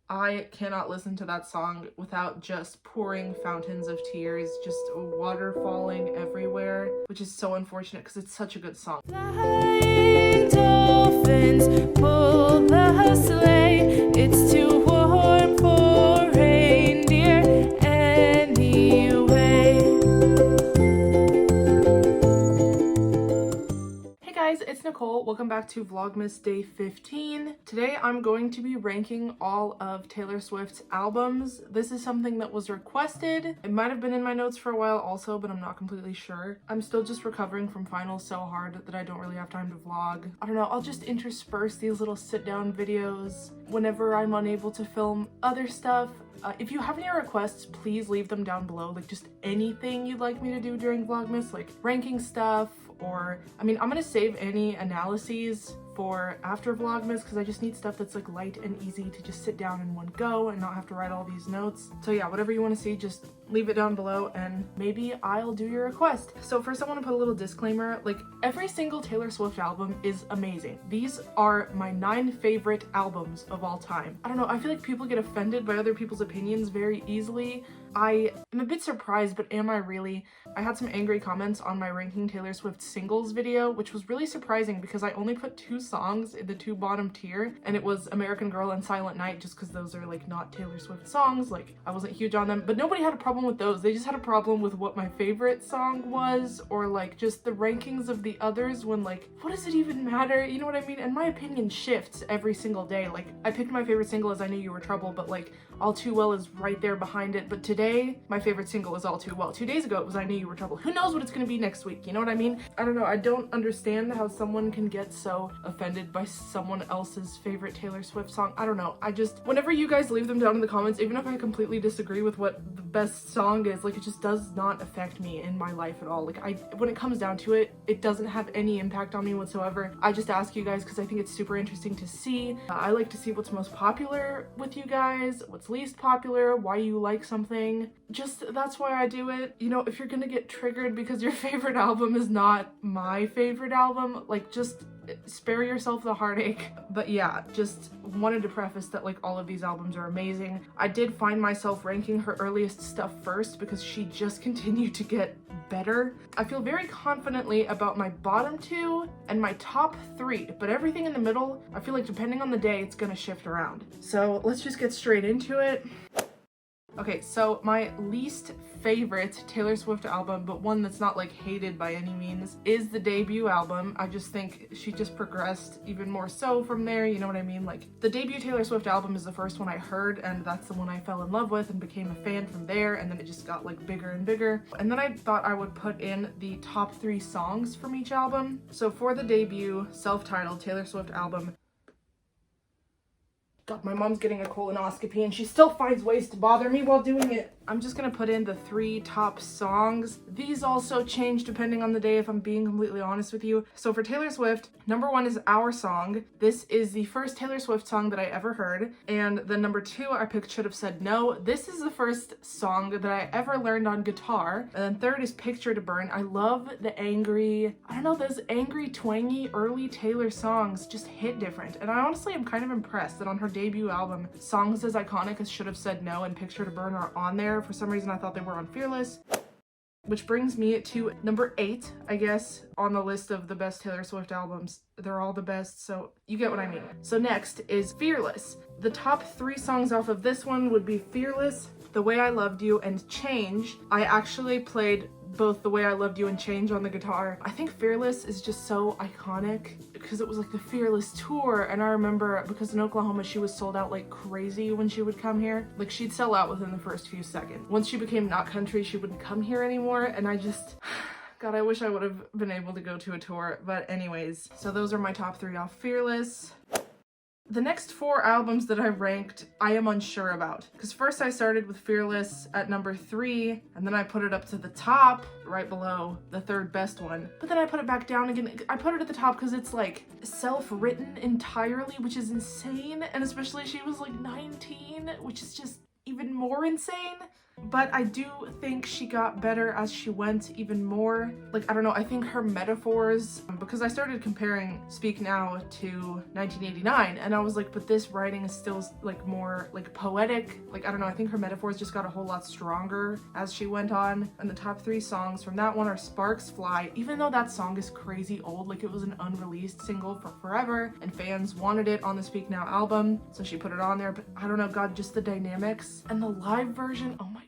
I cannot listen to that song without just pouring fountains of tears, just water falling everywhere, which is so unfortunate because it's such a good song. Flying dolphins pull the sleigh. It's too warm for reindeer anyway. Hey guys, it's Nicole. Welcome back to Vlogmas Day 15. Today I'm going to be ranking all of Taylor Swift's albums. This is something that was requested. It might have been in my notes for a while also, but I'm not completely sure. I'm still just recovering from finals so hard that I don't really have time to vlog. I don't know, I'll just intersperse these little sit-down videos whenever I'm unable to film other stuff. If you have any requests, please leave them down below. Like just anything you'd like me to do during Vlogmas, like ranking stuff, or I mean, I'm gonna save any analyses for after Vlogmas because I just need stuff that's like light and easy to just sit down in one go and not have to write all these notes. So yeah, whatever you want to see, just leave it down below and maybe I'll do your request. So first I want to put a little disclaimer, like every single Taylor Swift album is amazing. These are my 9 favorite albums of all time. I don't know, I feel like people get offended by other people's opinions very easily. I am a bit surprised, but am I really? I had some angry comments on my ranking Taylor Swift singles video, which was really surprising because I only put 2 songs in the 2 bottom tier, and it was American Girl and Silent Night, just because those are like not Taylor Swift songs. Like I wasn't huge on them, but nobody had a problem with those. They just had a problem with what my favorite song was, or like just the rankings of the others when like, what does it even matter? You know what I mean? And my opinion shifts every single day. Like I picked my favorite single as I Knew You Were Trouble, but like All Too Well is right there behind it. But today, my favorite single is All Too Well. 2 days ago, it was I Knew You Were Trouble. Who knows what it's gonna be next week? You know what I mean? I don't know. I don't understand how someone can get so offended by someone else's favorite Taylor Swift song. I don't know. I just, whenever you guys leave them down in the comments, even if I completely disagree with what the best song is, like it just does not affect me in my life at all. Like when it comes down to it, it doesn't have any impact on me whatsoever. I just ask you guys because I think it's super interesting to see. I like to see what's most popular with you guys, what's least popular, why you like something. Just that's why I do it. You know, if you're gonna get triggered because your favorite album is not my favorite album, like just spare yourself the heartache. But yeah, just wanted to preface that like all of these albums are amazing. I did find myself ranking her earliest stuff first because she just continued to get better. I feel very confidently about my bottom 2 and my top 3, but everything in the middle, I feel like depending on the day, it's gonna shift around. So let's just get straight into it. Okay, so my least favorite Taylor Swift album, but one that's not like hated by any means, is the debut album. I just think she just progressed even more so from there, you know what I mean? Like the debut Taylor Swift album is the first one I heard, and that's the one I fell in love with and became a fan from there, and then it just got like bigger and bigger. And then I thought I would put in the top 3 songs from each album. So for the debut self-titled Taylor Swift album, God, my mom's getting a colonoscopy and she still finds ways to bother me while doing it. I'm just gonna put in the 3 top songs. These also change depending on the day, if I'm being completely honest with you. So for Taylor Swift, number 1 is Our Song. This is the first Taylor Swift song that I ever heard. And the number 2 I picked Should Have Said No. This is the first song that I ever learned on guitar. And then 3rd is Picture to Burn. I love the angry, I don't know, those angry, twangy, early Taylor songs just hit different. And I honestly am kind of impressed that on her debut album, songs as iconic as Should Have Said No and Picture to Burn are on there. For some reason I thought they were on Fearless. Which brings me to number 8, I guess, on the list of the best Taylor Swift albums. They're all the best, so you get what I mean. So next is Fearless. The top 3 songs off of this one would be Fearless, The Way I Loved You, and Change. I actually played both The Way I Loved You and Change on the guitar. I think Fearless is just so iconic because it was like the Fearless tour, and I remember because in Oklahoma she was sold out like crazy when she would come here. Like she'd sell out within the first few seconds. Once she became not country, she wouldn't come here anymore, and I just God, I wish I would have been able to go to a tour. But anyways, so those are my top 3 off Fearless. The next 4 albums that I ranked, I am unsure about. Because first I started with Fearless at number 3, and then I put it up to the top, right below the 3rd best one. But then I put it back down again. I put it at the top because it's like self-written entirely, which is insane. And especially she was like 19, which is just even more insane. but I do think she got better as she went even more. Like, I don't know, I think her metaphors, because I started comparing Speak Now to 1989, and I was like, but this writing is still like more like poetic. Like, I don't know, I think her metaphors just got a whole lot stronger as she went on. And the top 3 songs from that one are Sparks Fly, even though that song is crazy old, like it was an unreleased single for forever, and fans wanted it on the Speak Now album, so she put it on there. But I don't know, God, just the dynamics and the live version, oh my God.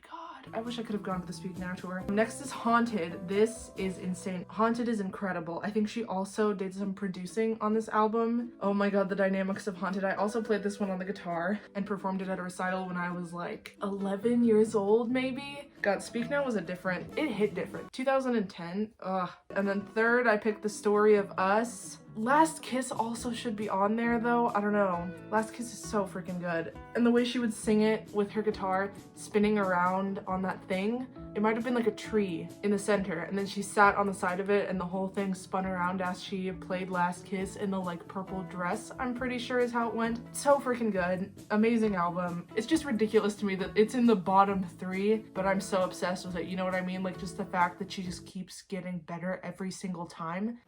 I wish I could have gone to the Speak Now tour. Next is Haunted. This is insane. Haunted is incredible. I think she also did some producing on this album. Oh my God, the dynamics of Haunted. I also played this one on the guitar and performed it at a recital when I was like 11 years old, maybe. God, Speak Now was it hit different. 2010, ugh. And then third, I picked The Story of Us. Last Kiss also should be on there though. I don't know. Last Kiss is so freaking good. And the way she would sing it with her guitar spinning around on that thing, it might have been like a tree in the center, and then she sat on the side of it and the whole thing spun around as she played Last Kiss in the like purple dress, I'm pretty sure is how it went. So freaking good. Amazing album. It's just ridiculous to me that it's in the bottom 3, but I'm so obsessed with it. You know what I mean? Like, just the fact that she just keeps getting better every single time.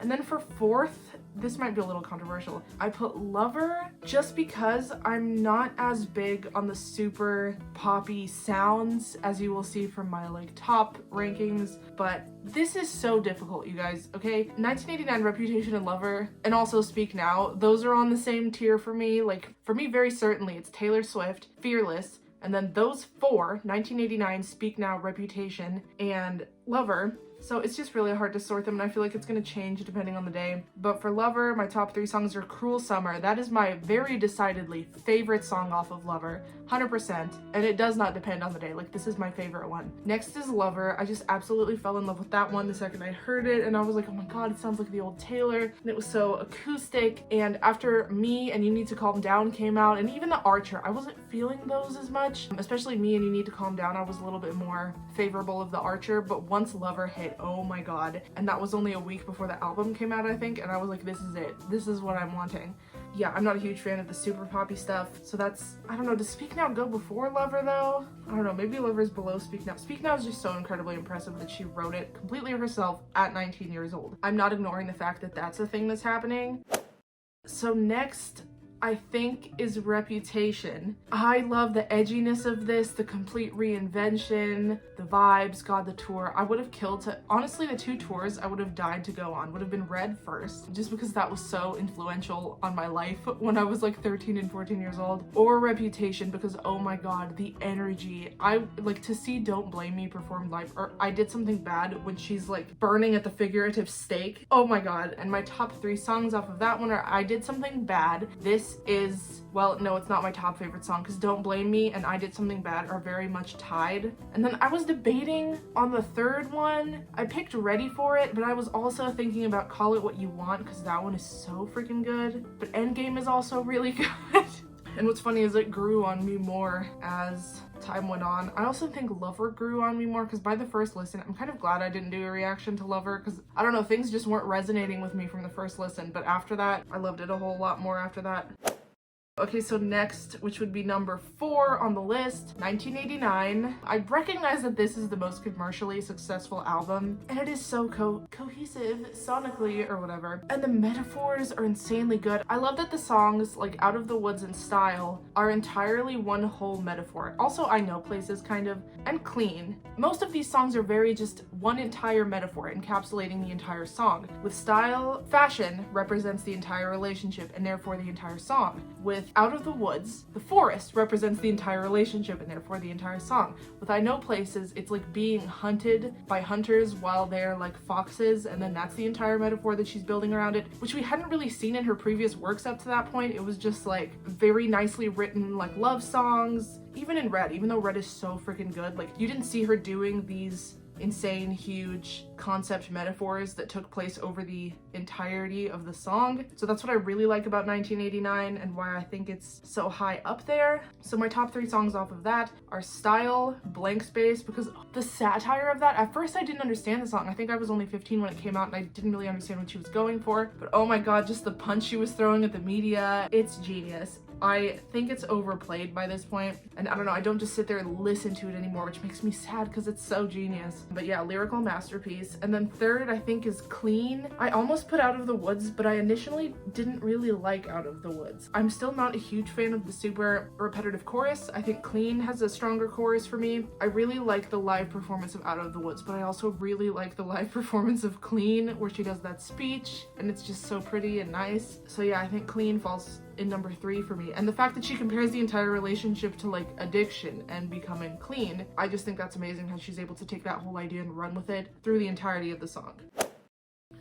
And then for fourth, this might be a little controversial, I put Lover, just because I'm not as big on the super poppy sounds as you will see from my like top rankings, but this is so difficult, you guys, okay? 1989, Reputation, and Lover, and also Speak Now, those are on the same tier for me. Like, for me, very certainly, it's Taylor Swift, Fearless, and then those 4, 1989, Speak Now, Reputation, and Lover. So it's just really hard to sort them, and I feel like it's going to change depending on the day. But for Lover, my top 3 songs are Cruel Summer. That is my very decidedly favorite song off of Lover, 100%. And it does not depend on the day. Like, this is my favorite one. Next is Lover. I just absolutely fell in love with that one the second I heard it, and I was like, oh my God, it sounds like the old Taylor. And it was so acoustic. And after Me and You Need to Calm Down came out, and even The Archer, I wasn't feeling those as much. Especially Me and You Need to Calm Down, I was a little bit more favorable of The Archer. But once Lover hit, oh my God. And that was only a week before the album came out, I think, and I was like, this is it. This is what I'm wanting. Yeah, I'm not a huge fan of the super poppy stuff, so that's, I don't know, does Speak Now go before Lover though? I don't know, maybe Lover's below Speak Now. Speak Now is just so incredibly impressive that she wrote it completely herself at 19 years old. I'm not ignoring the fact that that's a thing that's happening. So next, I think, is Reputation. I love the edginess of this, the complete reinvention, the vibes, God, the tour. I would have killed to, honestly, the 2 tours I would have died to go on would have been Red first, just because that was so influential on my life when I was like 13 and 14 years old, or Reputation, because oh my God, the energy. I like to see Don't Blame Me performed live, or I Did Something Bad when she's like burning at the figurative stake. Oh my God. And my top 3 songs off of that one are I Did Something Bad, This is, well, no, it's not my top favorite song, because Don't Blame Me and I Did Something Bad are very much tied. And then I was debating on the third one. I picked Ready For It, but I was also thinking about Call It What You Want, because that one is so freaking good. But Endgame is also really good. And what's funny is it grew on me more as time went on. I also think Lover grew on me more, because by the first listen, I'm kind of glad I didn't do a reaction to Lover, because I don't know, things just weren't resonating with me from the first listen. But after that, I loved it a whole lot more after that. Okay, so next, which would be number 4 on the list, 1989. I recognize that this is the most commercially successful album, and it is so cohesive sonically or whatever, and the metaphors are insanely good. I love that the songs like Out of the Woods and Style are entirely one whole metaphor. Also, I Know Places kind of, and Clean. Most of these songs are very just one entire metaphor encapsulating the entire song. With Style, fashion represents the entire relationship and therefore the entire song. With Out of the Woods, the forest represents the entire relationship and therefore the entire song. With I Know Places, it's like being hunted by hunters while they're like foxes, and then that's the entire metaphor that she's building around it, which we hadn't really seen in her previous works up to that point. It was just like very nicely written like love songs. Even in Red, even though Red is so freaking good, like you didn't see her doing these insane, huge concept metaphors that took place over the entirety of the song. So that's what I really like about 1989 and why I think it's so high up there. So my top 3 songs off of that are Style, Blank Space, because the satire of that, at first I didn't understand the song. I think I was only 15 when it came out and I didn't really understand what she was going for, but oh my God, just the punch she was throwing at the media, it's genius. I think it's overplayed by this point, and I don't know, I don't just sit there and listen to it anymore, which makes me sad because it's so genius. But yeah, lyrical masterpiece. And then third, I think, is Clean. I almost put Out of the Woods, but I initially didn't really like Out of the Woods. I'm still not a huge fan of the super repetitive chorus. I think Clean has a stronger chorus for me. I really like the live performance of Out of the Woods, but I also really like the live performance of Clean, where she does that speech, and it's just so pretty and nice. So yeah, I think Clean falls in number 3 for me. And the fact that she compares the entire relationship to like addiction and becoming clean, I just think that's amazing how she's able to take that whole idea and run with it through the entirety of the song.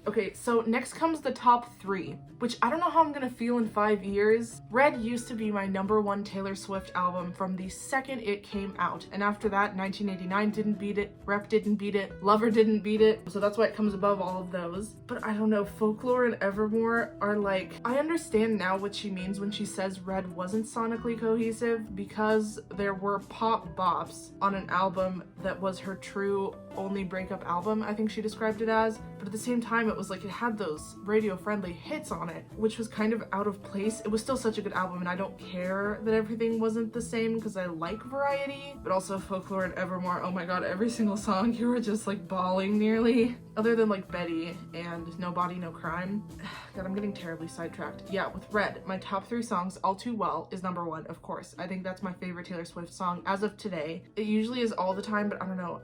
Okay, so next comes the top 3, which I don't know how I'm gonna feel in 5 years. Red used to be my #1 Taylor Swift album from the second it came out, and after that, 1989 didn't beat it, Rep didn't beat it, Lover didn't beat it, so that's why it comes above all of those. But I don't know, Folklore and Evermore are like, I understand now what she means when she says Red wasn't sonically cohesive, because there were pop bops on an album that was her true only breakup album, I think she described it as, but at the same time it was like it had those radio friendly hits on it, which was kind of out of place. It was still such a good album, and I don't care that everything wasn't the same because I like variety. But also Folklore and Evermore, oh my god, every single song you were just like bawling nearly, other than like Betty and No Body No Crime. God, I'm getting terribly sidetracked. Yeah, with Red, my top 3 songs, All Too Well is #1, of course. I think that's my favorite Taylor Swift song as of today. It usually is all the time, but I don't know,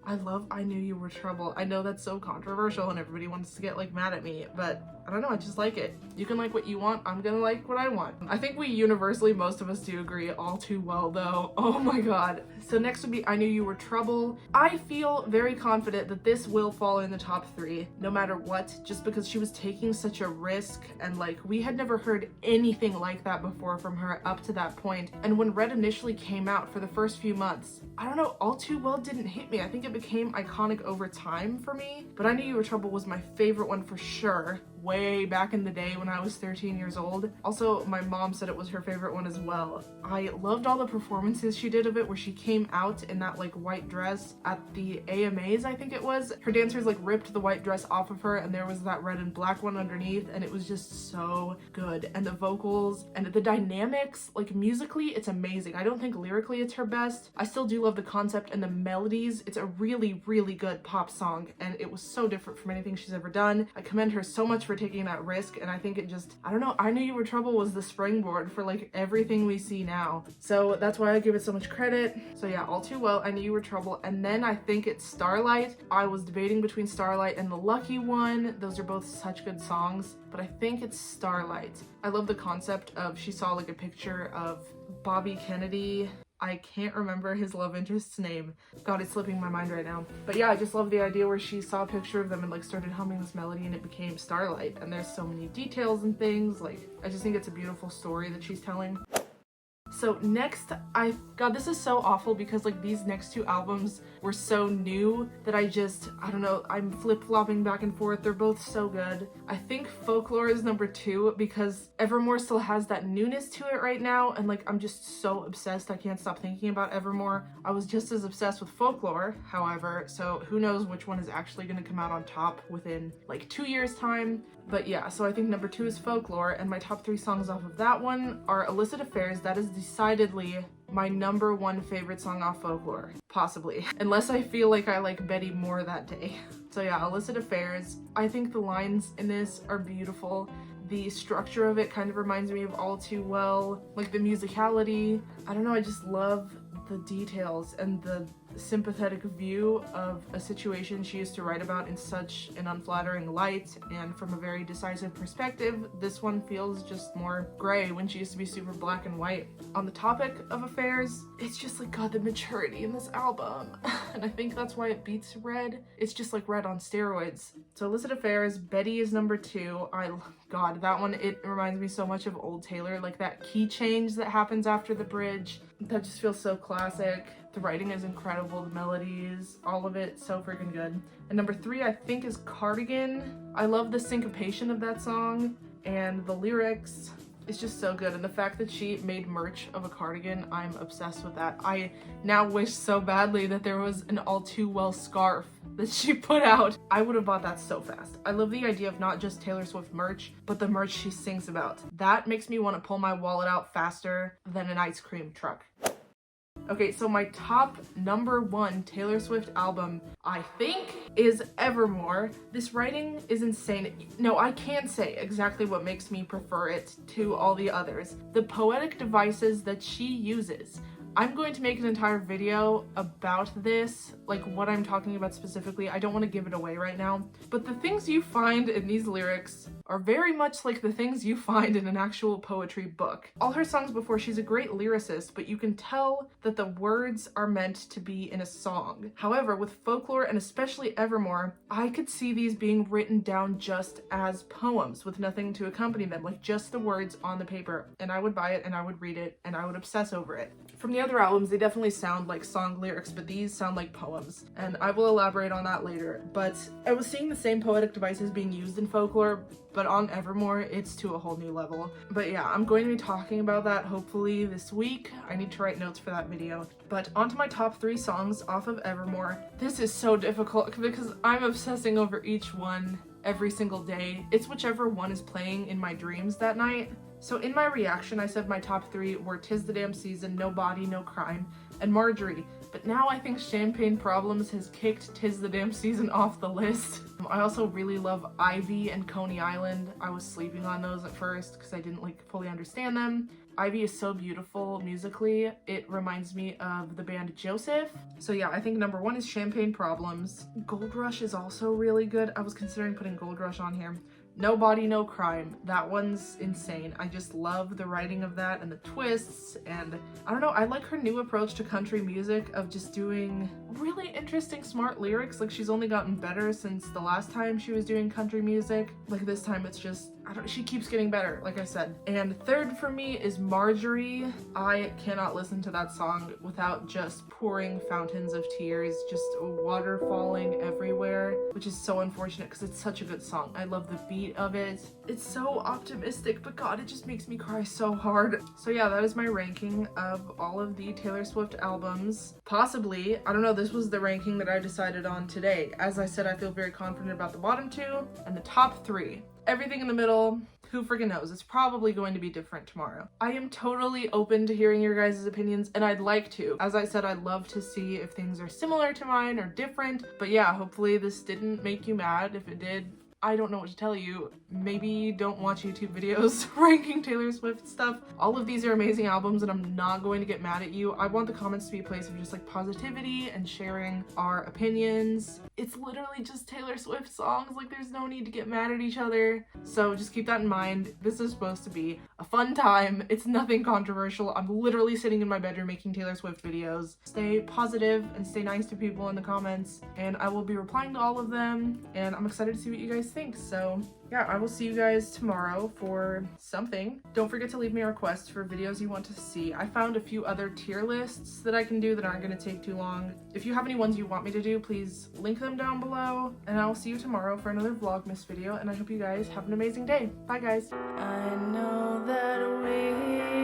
I love I Knew You Were Trouble. I know that's so controversial and everybody wants to get like mad at me, but I don't know, I just like it. You can like what you want, I'm gonna like what I want. I think we universally, most of us do agree, All Too Well though. Oh my god. So next would be I Knew You Were Trouble. I feel very confident that this will fall in the top 3, no matter what, just because she was taking such a risk, and like we had never heard anything like that before from her up to that point. And when Red initially came out for the first few months, I don't know, All Too Well didn't hit me. I think it became iconic over time for me, but I Knew You Were Trouble was my favorite one for sure, way back in the day when I was 13 years old. Also, my mom said it was her favorite one as well. I loved all the performances she did of it, where she came out in that like white dress at the AMAs, I think it was. Her dancers like ripped the white dress off of her, and there was that red and black one underneath, and it was just so good. And the vocals and the dynamics, like musically, it's amazing. I don't think lyrically it's her best. I still do love the concept and the melodies. It's a really, really good pop song, and it was so different from anything she's ever done. I commend her so much for taking that risk, and I think it just, I don't know, I Knew You Were Trouble was the springboard for like everything we see now. So that's why I give it so much credit. So yeah, All Too Well, I Knew You Were Trouble, and then I think it's Starlight. I was debating between Starlight and The Lucky One. Those are both such good songs, but I think it's Starlight. I love the concept of, she saw like a picture of Bobby Kennedy. I can't remember his love interest's name. God, it's slipping my mind right now. But yeah, I just love the idea where she saw a picture of them and like started humming this melody, and it became Starlight. And there's so many details and things. Like, I just think it's a beautiful story that she's telling. So next, God, this is so awful because like these next 2 albums were so new that I don't know, I'm flip-flopping back and forth. They're both so good. I think Folklore is #2 because Evermore still has that newness to it right now, and like I'm just so obsessed. I can't stop thinking about Evermore. I was just as obsessed with Folklore, however, so who knows which one is actually going to come out on top within like 2 years time. But yeah, so I think #2 is Folklore, and my top 3 songs off of that one are Illicit Affairs. That is decidedly my #1 favorite song off Folklore, possibly, unless I feel like I like Betty more that day. So yeah, Illicit Affairs. I think the lines in this are beautiful. The structure of it kind of reminds me of All Too Well, like the musicality. I don't know, I just love the details and the sympathetic view of a situation she used to write about in such an unflattering light, and from a very decisive perspective. This one feels just more gray when she used to be super black and white. On the topic of affairs, it's just like, God, the maturity in this album. And I think that's why it beats Red. It's just like Red on steroids. So Illicit Affairs, Betty is #2. God, that one, it reminds me so much of old Taylor, like that key change that happens after the bridge. That just feels so classic. The writing is incredible, the melodies, all of it, so freaking good. And #3, I think, is Cardigan. I love the syncopation of that song, and the lyrics. It's just so good, and the fact that she made merch of a cardigan, I'm obsessed with that. I now wish so badly that there was an All Too Well scarf that she put out. I would have bought that so fast. I love the idea of not just Taylor Swift merch, but the merch she sings about. That makes me want to pull my wallet out faster than an ice cream truck. Okay, so my top number 1 Taylor Swift album, I think, is Evermore. This writing is insane. No, I can't say exactly what makes me prefer it to all the others. The poetic devices that she uses. I'm going to make an entire video about this, like what I'm talking about specifically. I don't want to give it away right now, but the things you find in these lyrics are very much like the things you find in an actual poetry book. All her songs before, she's a great lyricist, but you can tell that the words are meant to be in a song. However, with Folklore and especially Evermore, I could see these being written down just as poems with nothing to accompany them, like just the words on the paper, and I would buy it and I would read it and I would obsess over it. From the other albums, they definitely sound like song lyrics, but these sound like poems, and I will elaborate on that later. But I was seeing the same poetic devices being used in Folklore, but on Evermore, it's to a whole new level. But yeah, I'm going to be talking about that hopefully this week. I need to write notes for that video. But onto my top 3 songs off of Evermore. This is so difficult because I'm obsessing over each one every single day. It's whichever one is playing in my dreams that night. So in my reaction, I said my top 3 were 'Tis the Damn Season, No Body, No Crime, and Marjorie. But now I think Champagne Problems has kicked 'Tis the Damn Season off the list. I also really love Ivy and Coney Island. I was sleeping on those at first because I didn't like fully understand them. Ivy is so beautiful musically. It reminds me of the band Joseph. So yeah, I think number 1 is Champagne Problems. Gold Rush is also really good. I was considering putting Gold Rush on here. No Body, No Crime. That one's insane. I just love the writing of that and the twists, and I don't know, I like her new approach to country music of just doing really interesting, smart lyrics. Like, she's only gotten better since the last time she was doing country music. Like, this time it's just, she keeps getting better, like I said. And third for me is Marjorie. I cannot listen to that song without just pouring fountains of tears, just water falling everywhere, which is so unfortunate because it's such a good song. I love the beat of it. It's so optimistic, but God, it just makes me cry so hard. So yeah, that is my ranking of all of the Taylor Swift albums. Possibly, I don't know, this was the ranking that I decided on today. As I said, I feel very confident about the bottom 2 and the top 3. Everything in the middle, who freaking knows? It's probably going to be different tomorrow. I am totally open to hearing your guys' opinions, and I'd like to. As I said, I'd love to see if things are similar to mine or different. But yeah, hopefully this didn't make you mad. If it did, I don't know what to tell you. Maybe don't watch YouTube videos ranking Taylor Swift stuff. All of these are amazing albums and I'm not going to get mad at you. I want the comments to be a place of just like positivity and sharing our opinions. It's literally just Taylor Swift songs. Like, there's no need to get mad at each other. So just keep that in mind. This is supposed to be a fun time. It's nothing controversial. I'm literally sitting in my bedroom making Taylor Swift videos. Stay positive and stay nice to people in the comments, and I will be replying to all of them, and I'm excited to see what you guys think. So yeah, I will see you guys tomorrow for something. Don't forget to leave me a request for videos you want to see. I found a few other tier lists that I can do that aren't going to take too long. If you have any ones you want me to do, please link them down below, and I will see you tomorrow for another Vlogmas video, and I hope you guys have an amazing day. Bye guys. I know that we